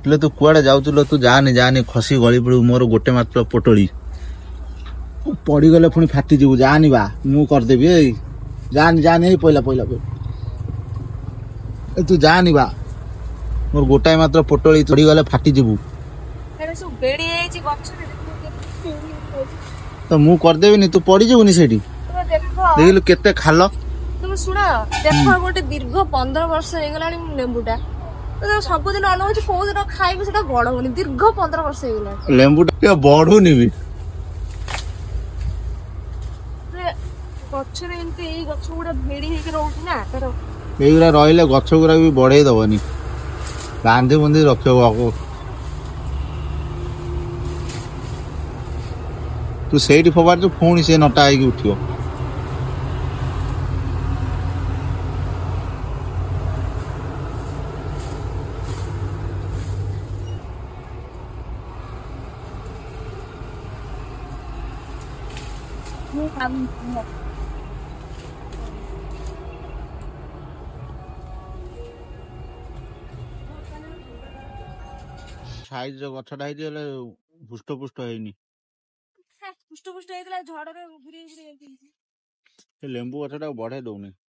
ହେଲେ ତୁ କୁଆଡେ ଯାଉଥିଲ? ତୁ ଯାନି ଯାନି, ଖସି ଗଳି ପଡିବୁ। ମୋର ଗୋଟେ ମାତ୍ର ପୋଟଳି, ପଡିଗଲେ ପୁଣି ଫାଟିଯିବୁ। ଯାନି ବା, ମୁଁ କରିଦେବି। ଏଇ ଯାନି ଯାନି, ଏଇ ପଇଲା ପଇଲା ପଇଲା। ତୁ ଯାନି ବା, ମୋର ଗୋଟାଏ ମାତ୍ର ପୋଟଳି, ଚଢିଗଲେ ଫାଟିଯିବୁ। ତ ମୁଁ କରିଦେବିନି, ତୁ ପଡିଯିବୁନି ସେଇଠି। ଦେଖିଲୁ କେତେ ଖାଲ। তুমি শুଣ ଦେଖ ଗୋଟେ ଦୀର୍ଘ 15 ବର୍ଷ ହେଇଗଲାଣି ଲେମ୍ବୁଟା ସବୁଦିନ ଅନଉଛି କୋଉ ଦିନ ଖାଇବୁ ସେଟା ବଡ ହଉନି ଦୀର୍ଘ 15 ବର୍ଷ ହେଇଗଲାଣି ଲେମ୍ବୁଟା ବଢୁନି ବି ଗଛରେ ଏମିତି ଏଇ ଗଛ ଗୁଡା ଭିଡି ହେଇକି ରହୁଛି ନା ତାର এইগুলা ରହିଲେ ଗଛ ଗୁରା ବି ବଢେଇ ଦବନି, ବାନ୍ଧି ବୁନ୍ଧି ରଖିବ। ତୁ ସେଇଠି ଫୋପାଡୁଛୁ, ପୁଣି ସେ ନଟା ହେଇକି ଉଠିବ। ସାଇଜ ର ଗଛଟା ହେଇଛି, ହେଲେ ହୃଷ୍ଟ ପୁଷ୍ଟ ହେଇନି। ପୁଷ୍ଟ ହେଇଥିଲା ଝଡରେ ଘୁରି ଘୁରି ସେ ଲେମ୍ବୁ ଗଛଟାକୁ ବଢେଇ ଦଉନି।